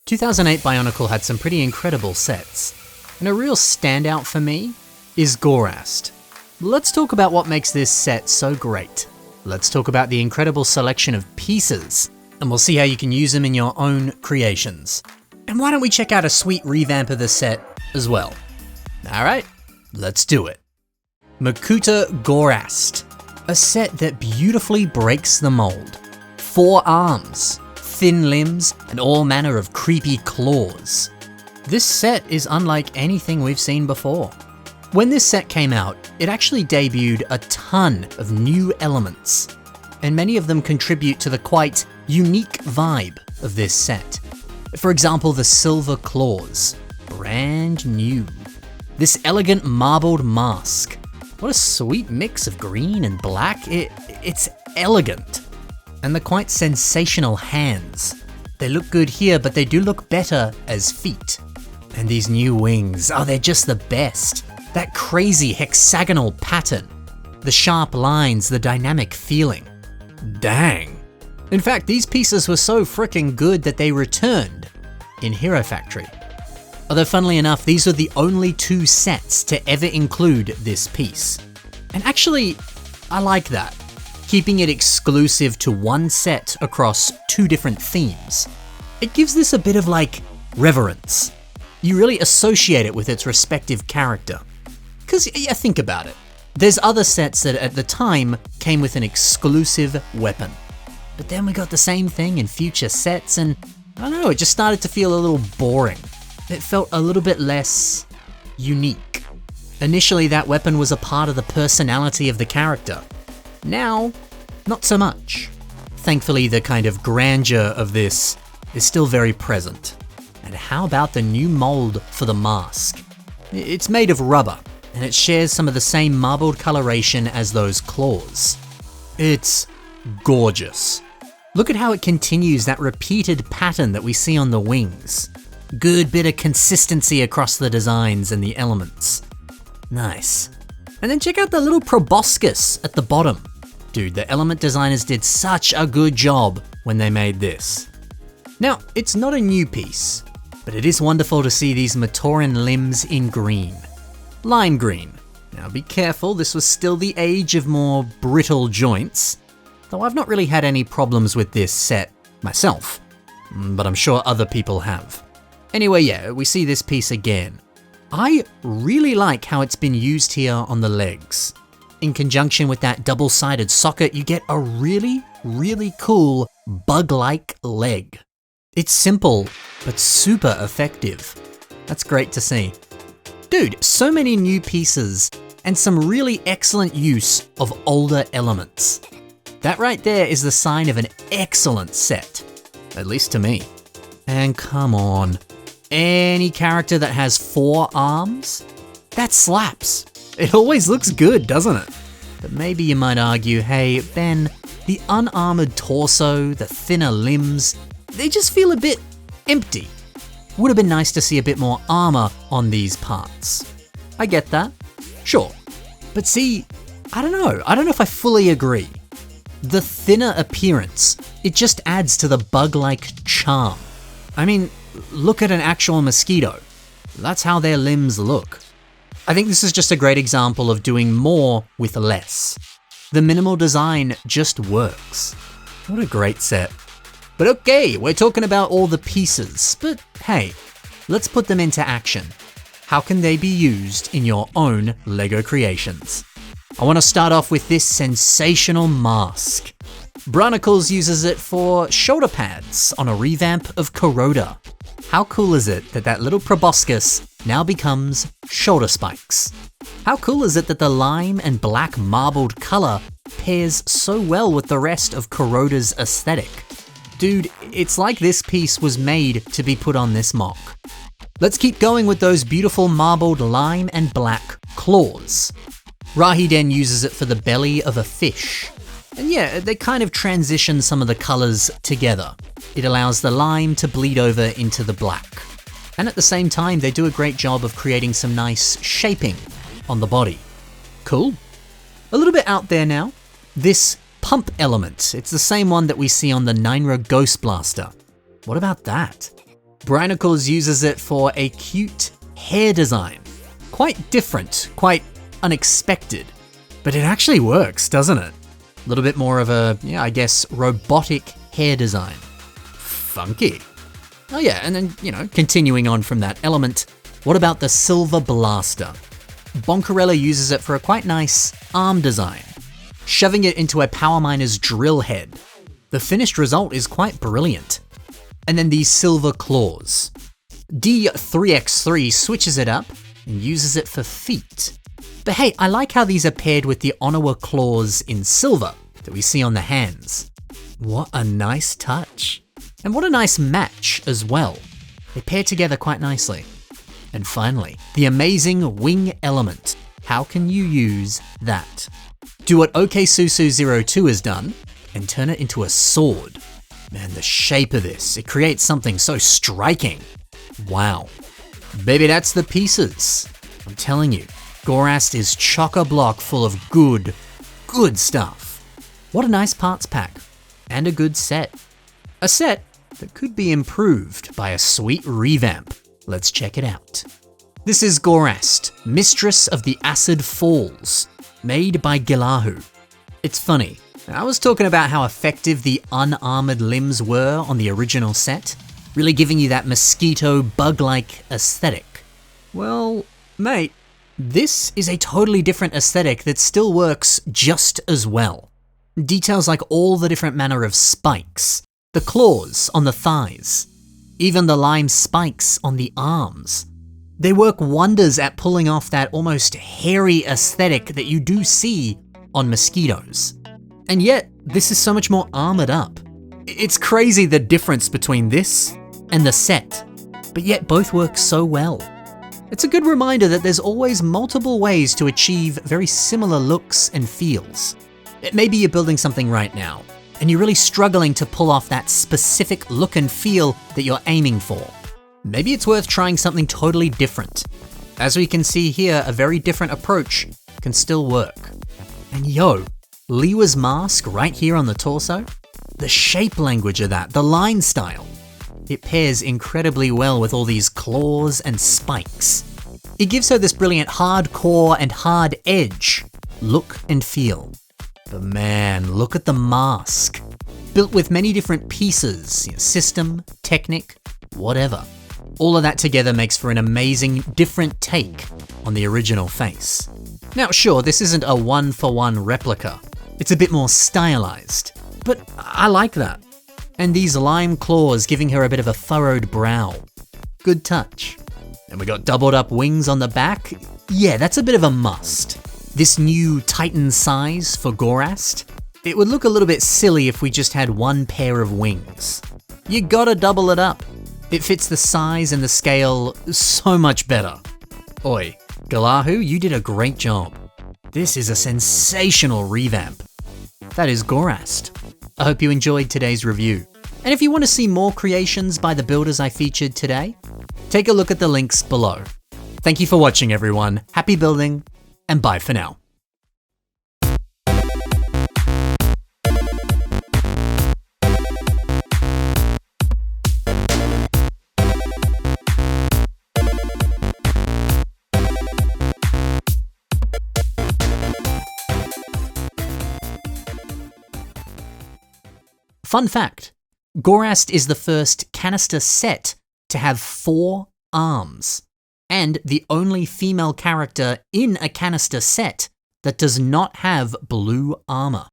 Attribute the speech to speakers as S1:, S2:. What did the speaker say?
S1: 2008 Bionicle had some pretty incredible sets, and a real standout for me is Gorast. Let's talk about what makes this set so great. Let's talk about the incredible selection of pieces, and we'll see how you can use them in your own creations. And why don't we check out a sweet revamp of the set as well? Alright, let's do it. Makuta Gorast, a set that beautifully breaks the mold. 4 arms, thin limbs, and all manner of creepy claws. This set is unlike anything we've seen before. When this set came out, it actually debuted a ton of new elements, and many of them contribute to the quite unique vibe of this set. For example, the silver claws, brand new. This elegant marbled mask. What a sweet mix of green and black, it's elegant. And the quite sensational hands. They look good here, but they do look better as feet. And these new wings, they're just the best. That crazy hexagonal pattern. The sharp lines, the dynamic feeling. Dang. In fact, these pieces were so freaking good that they returned in Hero Factory. Although funnily enough, these were the only 2 sets to ever include this piece. And actually, I like that. Keeping it exclusive to one set across 2 different themes. It gives this a bit of reverence. You really associate it with its respective character. Because, think about it. There's other sets that at the time came with an exclusive weapon. But then we got the same thing in future sets and, I don't know, it just started to feel a little boring. It felt a little bit less unique. Initially, that weapon was a part of the personality of the character. Now, not so much. Thankfully, the kind of grandeur of this is still very present. And how about the new mold for the mask? It's made of rubber, and it shares some of the same marbled coloration as those claws. It's gorgeous. Look at how it continues that repeated pattern that we see on the wings. Good bit of consistency across the designs and the elements. Nice. And then check out the little proboscis at the bottom. Dude, the element designers did such a good job when they made this. Now, it's not a new piece, but it is wonderful to see these Matoran limbs in green. Lime green. Now be careful, this was still the age of more brittle joints, though I've not really had any problems with this set myself, but I'm sure other people have. Anyway, yeah, we see this piece again. I really like how it's been used here on the legs. In conjunction with that double-sided socket, you get a really, really cool bug-like leg. It's simple, but super effective. That's great to see. Dude, so many new pieces and some really excellent use of older elements. That right there is the sign of an excellent set, at least to me. And come on, any character that has 4 arms? That slaps. It always looks good, doesn't it? But maybe you might argue, hey, Ben, the unarmored torso, the thinner limbs, they just feel a bit empty. Would have been nice to see a bit more armor on these parts. I get that, sure. But see, I don't know if I fully agree. The thinner appearance, it just adds to the bug-like charm. I mean, look at an actual mosquito. That's how their limbs look. I think this is just a great example of doing more with less. The minimal design just works. What a great set. But okay, we're talking about all the pieces, but hey, let's put them into action. How can they be used in your own LEGO creations? I want to start off with this sensational mask. Bionicles uses it for shoulder pads on a revamp of Kuroda. How cool is it that that little proboscis now becomes shoulder spikes? How cool is it that the lime and black marbled color pairs so well with the rest of Kuroda's aesthetic? Dude, it's like this piece was made to be put on this MOC. Let's keep going with those beautiful marbled lime and black claws. Rahiden uses it for the belly of a fish. And yeah, they kind of transition some of the colors together. It allows the lime to bleed over into the black. And at the same time, they do a great job of creating some nice shaping on the body. Cool. A little bit out there now. This pump element, it's the same one that we see on the Ninra Ghost Blaster. What about that? Bionicle uses it for a cute hair design. Quite different, quite unexpected, but it actually works, doesn't it? A little bit more of a, I guess, robotic hair design. Funky. Oh yeah, and then, continuing on from that element, what about the Silver Blaster? Bonkarella uses it for a quite nice arm design, shoving it into a power miner's drill head. The finished result is quite brilliant. And then the Silver Claws. D3x3 switches it up and uses it for feet. But hey, I like how these are paired with the Onawa claws in silver that we see on the hands. What a nice touch. And what a nice match as well. They pair together quite nicely. And finally, the amazing wing element. How can you use that? Do what OKSusu02 has done and turn it into a sword. Man, the shape of this, it creates something so striking. Wow. Baby, that's the pieces. I'm telling you, Gorast is chock-a-block full of good stuff. What a nice parts pack. And a good set. A set that could be improved by a sweet revamp. Let's check it out. This is Gorast, Mistress of the Acid Falls, made by Gilahu. It's funny, I was talking about how effective the unarmored limbs were on the original set, really giving you that mosquito bug-like aesthetic. Well, mate, this is a totally different aesthetic that still works just as well. Details like all the different manner of spikes, the claws on the thighs, even the lime spikes on the arms. They work wonders at pulling off that almost hairy aesthetic that you do see on mosquitoes. And yet, this is so much more armored up. It's crazy the difference between this and the set, but yet both work so well. It's a good reminder that there's always multiple ways to achieve very similar looks and feels. Maybe you're building something right now, and you're really struggling to pull off that specific look and feel that you're aiming for. Maybe it's worth trying something totally different. As we can see here, a very different approach can still work. And yo, Liwa's mask right here on the torso, the shape language of that, the line style, it pairs incredibly well with all these claws and spikes. It gives her this brilliant hardcore and hard edge look and feel. But man, look at the mask. Built with many different pieces, system, technic, whatever. All of that together makes for an amazing, different take on the original face. Now sure, this isn't a one-for-one replica. It's a bit more stylized, but I like that. And these lime claws giving her a bit of a furrowed brow. Good touch. And we got doubled up wings on the back. Yeah, that's a bit of a must. This new Titan size for Gorast, it would look a little bit silly if we just had one pair of wings. You gotta double it up. It fits the size and the scale so much better. Oi, Gilahu, you did a great job. This is a sensational revamp. That is Gorast. I hope you enjoyed today's review. And if you want to see more creations by the builders I featured today, take a look at the links below. Thank you for watching, everyone. Happy building, and bye for now. Fun fact, Gorast is the first canister set to have 4 arms, and the only female character in a canister set that does not have blue armor.